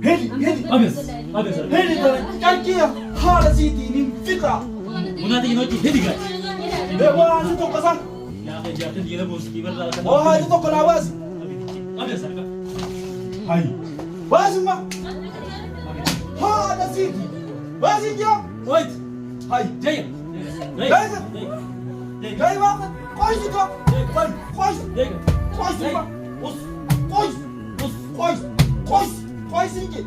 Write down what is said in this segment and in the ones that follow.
Abis. Hedi tara kankiya hala siti nin fika. Munati inoti hedi guys. Dewa asu to kasan. Ya akhi jaatin gila bos kibar la kan. Oh hadi to kana was. Abis sarka. Hai. Wasma. Hala siti. Wasija. Wait. Hai. Jaya. Jaya. Jaya wa koy to. Koy koy Jaya. koy ma. Us. Koy Us. koy koy koy singi.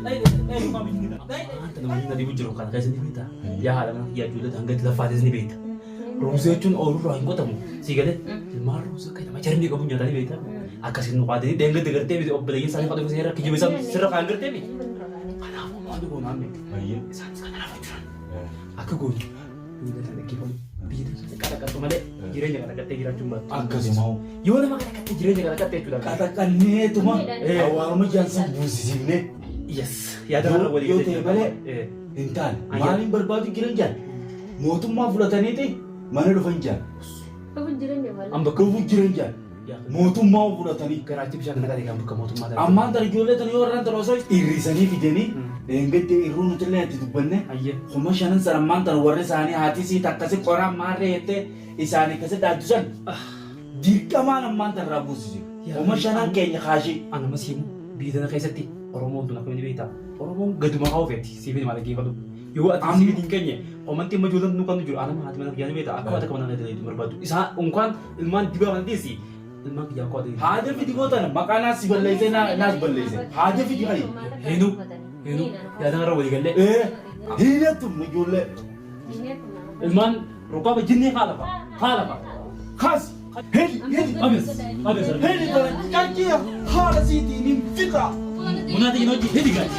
Mami kita. Anta naman tadi bujur kan kaisa ni beta. Ya hala na ya jula hanggat la fadis ni beta. Rumse chun oru rahing ko tamu. Sigale. Mar rumse kai na macharin ni ko punya tadi beta. Akasin no pade denga degarte bi obbalagin sani ko sera ki jibisa sera kangarte bi. Kana mo mo ko nami. Aye. San kana na fitran. Aku go. Ini dan ki ko bi de kata kata male. Jirenya kata kata gira cumba. Akasi mau. Yo na kata kata jirenya kata kata itu Katakan ne tuma. Awamu jangan busi ne. Yes. Ya ada orang boleh. Yo te male. Eh. Intan, Ayah. maalin barbaadu jiran jaan. Mootummaa fudhataniiti mana dhufan jaan. Amma kafuu jiran jaan. Mootummaa fudhatanii. Garachi bisa kena kali kamu kamu tuh mata. Ammaan tana ijoollee tana yoo irraan tana osoo hirrisanii fidanii dheengadde irruu nuti illee itti dubbanne Ayah. kuma shanan sana ammaan tana warri isaanii haati siit akkasi qoraan maarree jettee isaanii akkasi dhaaddusan dirqamaan ammaan tana irraa buusisu. Kuma shanan keenya kaashii. Anak masih bidana kayak seti. Oromo tuh nak ini beta. Oromo gaduma kau vet. Sini malah gini kalau. Yo ati sini tingkatnya. Omanti majulan nukan tujuh. Anak mah hati mana kian beta. Aku ada kemana ada itu berbatu. Isa ungkan ilman tiba nanti sih. Ilman kian kau ada. Haja fidi gootan maqaa naas balleeyse naas balleeyse. Haja fidi hari. Henu. Ya ada orang boleh galle. Hiinatu ijoollee. Ilman rukab jinni kala pak. Kala pak. Kaas. Hedi. Abis. Hedi tana kankiya haala siitii nin fika. Munati inoti hedi guys.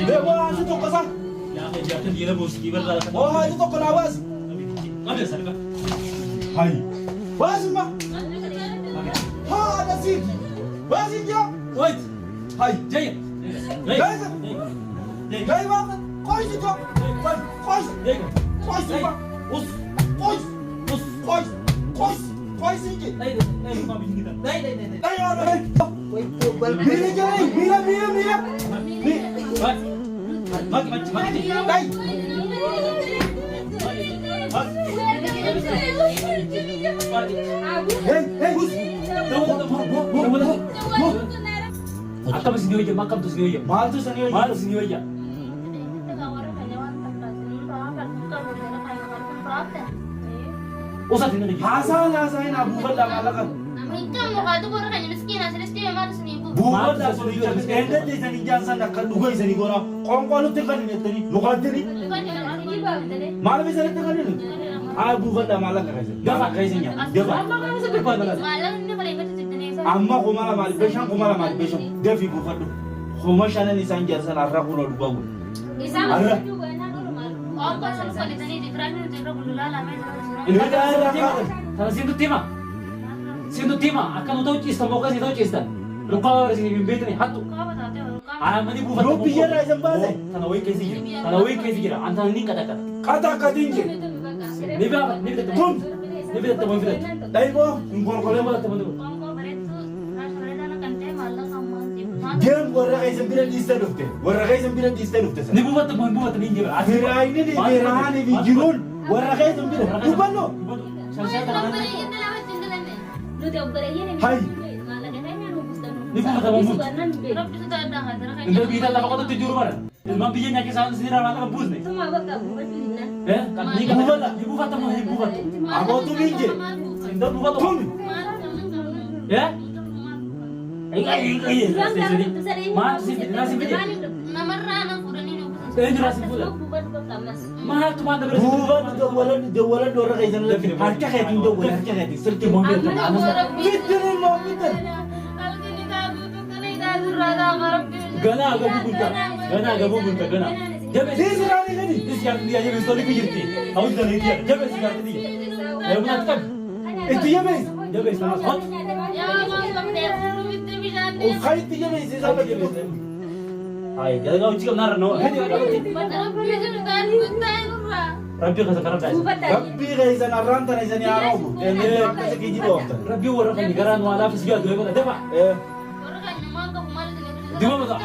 Dewa asu to kasan. Ya akhi jaatin gila bos kibar la kan. Oh hadi to kana was. Abis sarka. Hai. Wasma. Hala siti. Wasija. Wait. Hai. Jaya. Jaya. Jaya wa koy to. Koy. Jaya. Koy ma. Us. Koy. Us. Koy. Koy. Koy singi. Mami kita. Ayo ayo. Mira jare. Mira. Mati. Dai. Hey. Akka masih dia aja, makam terus dia aja. Maal tu sani Maal sini aja. Usah sini lagi. Hasan abu bala malakan. Buat dah so dia ende de sani jansan nak duga sani gora. Kon tu kan ni tadi. Lukat tadi. Maal bisa ni kan ni. Abu bala malakan kaisa. Dapat kaisanya. Dapat. Amma ko mala mal beshan. Defi bu fadu. Khoma shana ni san jansan arra ko duga go. Ini ada sindu tema akan tahu cista mau kasih tahu cista. Luka harus ini bimbet nih hatu. Mani bu fadu. Lo piye ra jambale. Tanawai kaisi kira. Antara ini kata. Kata katinje. Ni beta Tum. teman beta. Dai bo ngor ko le Kalau teman tu. Game warra kaisa bira distadufte. Ni bu fadu ini juga. Akhirnya ini di berani di jirun. Warra kaisa bira. Tubano. Hai. Ni bu fadu mampu. Indah bita tak kau tujuh rumah. Ilmu biaya nyaki sana sini ramai kampus nih. Ni kan ibu fatu mau ibu fatu. Abo tu minje. Indah bu fatu. Tum. Ya? Iya. Masih video. Jelasin pula. Mahal cuma ada Buat jawalan orang kaisa lagi. Harga kayak tinjau boleh harga kayak serti mobil. Fitri mau fitir. Gana agak bubur gana. Jabe Sisi rani kadi. yang dia aja besok lagi jadi. Aku sudah lihat dia. Jabe sekarang tadi. Ya benar kan? Itu ya mes. Jabe sama hot. Oh kait itu ya mes. Siapa ya mes? Hai, jadi kau cikam nara no. Hedi ada apa? Rabi ka sekarang guys. Tapi kaisa naranta kaisa ni arabu. Ini kasi kiji dokter. Rabi orang kan negara no ala fisga dua kota, apa? Dua betul.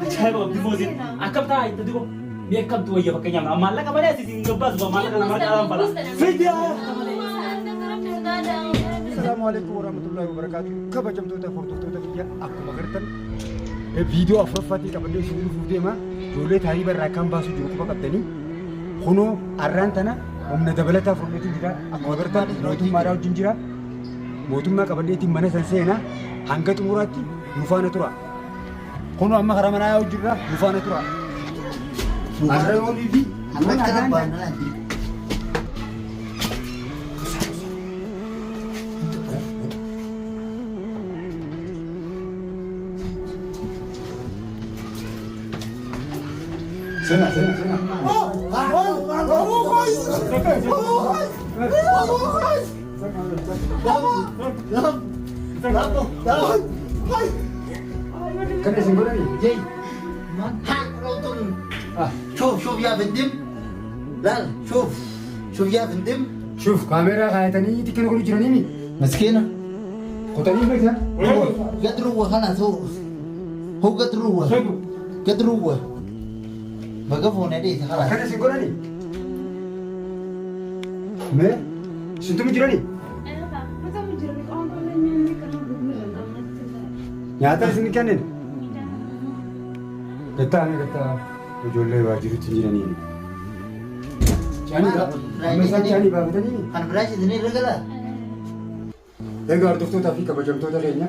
Saya bawa di mobil. Akam tak itu dua. Dia kam tua ya pakainya. Malah kapan sih ngebas bawa malah kan malah alam pala. Video. Assalamualaikum warahmatullahi wabarakatuh. Kabajamtoota hordoftoota biyya akkuma agartan viidiyoo afuraffaatti qabannee isin dhufuuf deema. Ijoollee taa'anii barraa kan baasu jiru quba qabdanii kunoo arraan tana humna dabalataa furmeetu jira. Akkuma agartan mootummaadhaa wajjin jira. Mootummaa qabanneetiin mana san seenaa hanga xumuraatti nu faana tura. Kunoo amma karaa manaa yaa'u jirra nu faana tura. Arra yoonii fi amma karaan Sana. Kan isin godhani? Jai. شوف يا فندم. لا شوف يا فندم. شوف كاميرا خايتني تكن كل جرانيني. مسكينة. قطني بيتها. قدروا خلاص هو قدروا. قدروا. بقفوا نادي خلاص. Kan isin godhani? Mee? Isintu jiraani? Nyaata isin kennin? Gattaa ijoollee waajjirutti jiranii. Amma isaan caanii baafatanii. Kan biraa isinii regala. Egaa hordoftoota fi kabajamtoota keenya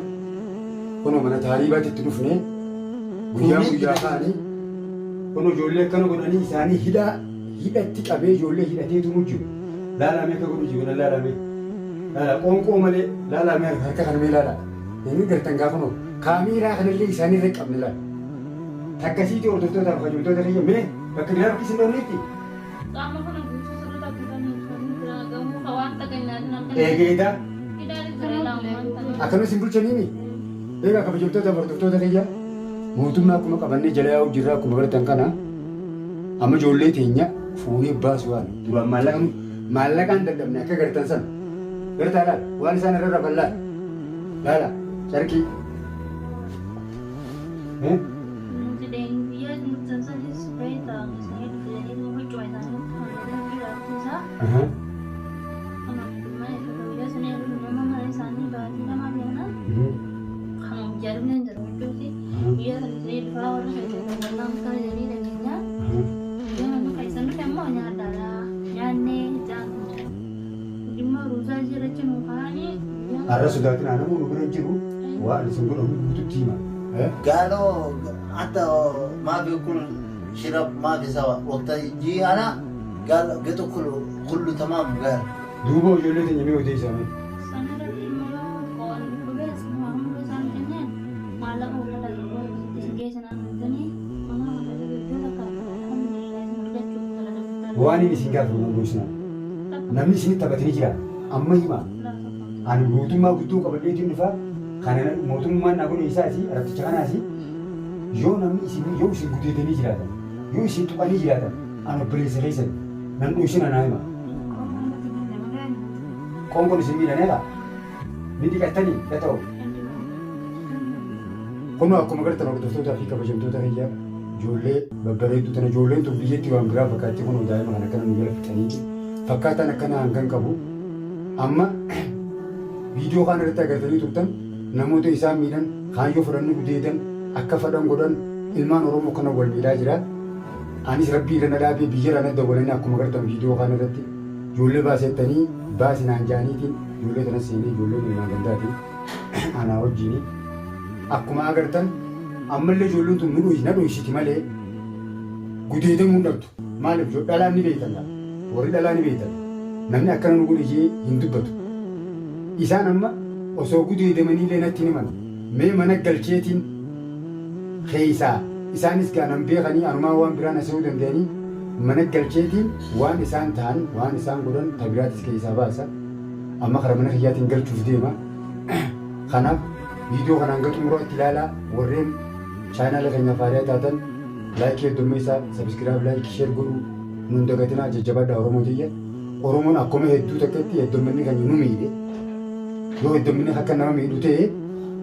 kunoo mana taariibaatti itti dhufnee guyyaa kaanii kunoo ijoollee akkana godhanii isaanii hidhatti qabee ijoollee hidhateetu jiru. Laalamee akka godhu jiru laalamee. Laala qoonqoo malee laalamee harka kanamee laala. Inni gartan gaafa noo kaameeraa kanallee isaanii irra qabne laala. Takkasiitii hordoftoota kabajamtoota keenya mee bakka biraa bakki isin dhoofneetti. Eegeedha. Akkana isin bulchaniini. Egaa kabajamtoota hordoftoota keenya mootummaa akkuma qabannee jala yaa'u jirra akkuma baratan kana amma ijoollee teenya fuunee baasu waan duraan maallaqaan dadhabne akka gartan sana gartaa laala waan isaan irra rafan laala carqii. Arra sodaatiin aanamu nu bira jiru waan isin godhamu guututti hima. قالوا حتى ما بيكون شرب ما في سوا وقت يجي انا قال قلت كله تمام قال Duuba ijoollee teenya mee hojii isaanii. Waan inni isin gaafatu goosna. Namni isin taphatanii jira. Amma hima. Ani mootummaa guddoo qabadheetiin dhufaa. Kana mootummaan naa godhe isaasi arabticha kanaasi yoo namni isin yoo isin gudeedanii jiraatan yoo isin tuqanii jiraatan ani obboleessa keessan nan dhuusin anaa hima. Qoonqoon isin miidhaneera. Ni dhiqattanii yaa ta'u. Kunoo akkuma gartan hordoftootaa fi kabajamtoota keenya ijoollee babbareedduu tana ijoolleen tun biyyatti waan biraa fakkaatti kunoo daa'ima kan akkana nu jala fixaniiti. Fakkaataan akkana hangan qabu. Amma viidiyoo kana irratti agartanii turtan namoota isaan miidhan kaayyoo fudhanni gudeedan akka fadhan godhan ilmaan Oromoo kana wal miidhaa jira. Anis rabbii irra na dhaabee biyya irra na dawwalanii akkuma gartan viidiyoo kana irratti ijoollee baasettanii baasinaan jaaniitiin ijoollee kanas seenee ijoollee ilmaan gandaatiin anaa wajjini akkuma agartan ammallee ijoolleen tun na dhoysiti malee gudeedamuu hin dhabdu. Maaliif dhalaan ni beekan warri dhalaa ni beekan namni akkana nu godhe hin dubbatu. Isaan amma osoo gudeedamanii illee natti himan mee mana galcheetiin keessaa isaanis gaanan beekanii anumaa waan biraan asii danda'anii mana galcheetiin waan isaan ta'an waan isaan godhan tabiraatis keessaa baasa. Amma karaa mana kiyyaatiin galchuuf deema. Kanaaf viidiyoo kanaan gatu muraatti ilaalaa warreen chaanaala keenya faariyaa taatan laayikii heddummee sabiskiraayib laayikii sheer godhuu nun dagatinaa jajjabaadhaa Oromoo tiyya. Oromoon akkuma hedduu takkatti heddumminni keenya nu miidhe. Yoo heddumminni akka nama miidhu ta'e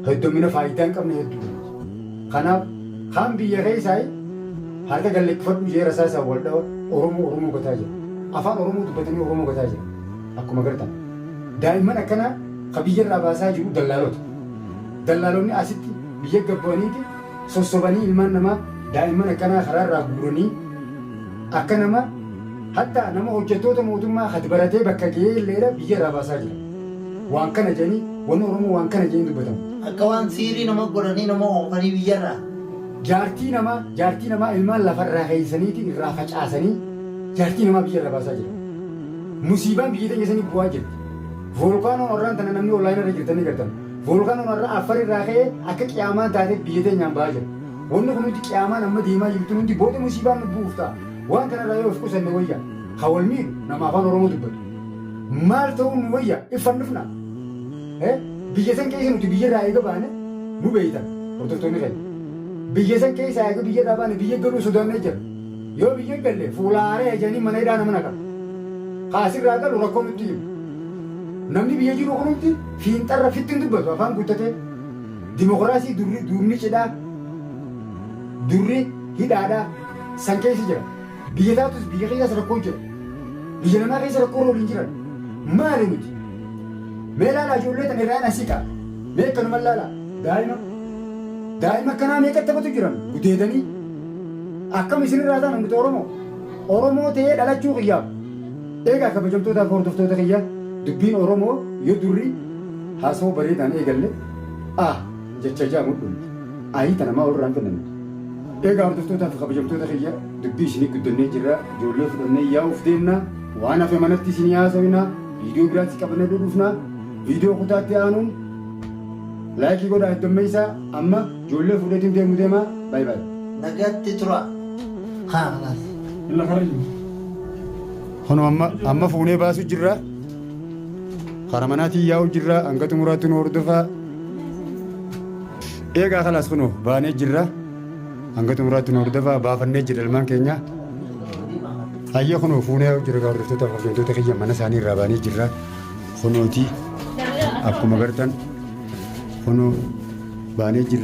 heddumminna faayidaa hin qabne hedduu. Kanaaf kan biyya keessaa harka galleeffadhu jee rasaa isaa wal dhawa Oromoo gataa jira. Afaan Oromoo dubbatanii Oromoo gataa jira. Akkuma gartan. Daa'imman akkana ka biyya irraa baasaa jiru dallaalota. Dallaalonni asitti biyya gabbooniiti sossobanii ilmaan namaa daa'imman akkanaa karaa irraa guuranii akka nama hatta nama hojjettoota mootummaa hati baratee bakka ga'ee illeedha biyya irraa baasaa jira. Waan kana jedhanii wanni Oromoo waan kana jedhanii dubbatamu. Akka waan siirii nama godhanii nama oofanii biyyarraa. Jaartii namaa ilmaan lafarraa keessaniiti irraa facaasanii jaartii namaa biyya irraa baasaa jira. Musiibaan biyya teenya sanii bu'aa jirti. Voolkaanoon warraan tana namni onlaayinii irra jirtanii gartan. Voolkaanoon warraa Affaar irraa ka'ee akka qiyaamaan taatee biyya teenyaan ba'aa jira. Wanni kun nuti qiyaamaan amma deemaa jirtu nuti booda musiibaan nu bu'uuf ta'a. Waan kanarraa yoo of qusanne wayya. Ka wal miidhu nama afaan Oromoo dubbatu. Maal ta'uu nu wayya iffannifna. Biyya san keessa nuti biyya irraa eega baane nu beeytan hordoftoonni keenya. Biyya san keessa eega biyya irraa baane biyya galuu sodaannee jira. Yoo biyya galle fuulaaree ejanii mana hidhaa nama naqa. Kaasirraa galu rakkoo nutti himu. Namni biyya jiru kunuutti fiinxarra fittiin dubbatu afaan guuttatee dimokiraasii durni cidhaa durri hidhaadhaa san keessa jira. Biyya taatus biyya keessas rakkoo jira. Biyya namaa keessa rakkoo waliin jiran maali nuti? Mee laalaa ijoollee tan irraan asii ka'a. Mee akkanuma laalaa daa'ima akkanaa meeqa taphatu jiran gudeedanii akkam isin irraa ta'an nuti Oromoo ta'ee dhalachuu qiyyaaf. Eegaa kabajamtootaaf hordoftoota kiyyaa dubbiin Oromoo yoo durri haasawaa bareedaan eegalle jecha jaamudhuun ayii tanamaa ol irraan fenname. Eegaa hordoftootaaf kabajamtoota kiyyaa dubbii isinii guddannee jirra ijoollee fudhannee yaa'uuf deemnaa waan hafe manatti isinii haasawinaa viidiyoo biraatti qabannee dhudhuufnaa viidiyoo kutaatti aanuun laayikii godhaa heddummeessaa amma ijoollee fudhatiin deemu deemaa baay'ee baay'ee. Nagatti tura. Haalaas. Illa karaju. Hono amma fuunee baasuu jirra. Karaa manaatiin yaa'u jirra hanga xumuraatti nu hordofaa. Eegaa kalaas kunoo baanee jirra. Hanga xumuraatti nu hordofaa baafannee jira ilmaan keenya. Hayya kunoo fuunee yaa'u jirra hordoftoota hordoftoota kiyya mana isaanii irraa baanee jirra. Kunooti akkuma gartan kunoo baanee jirra.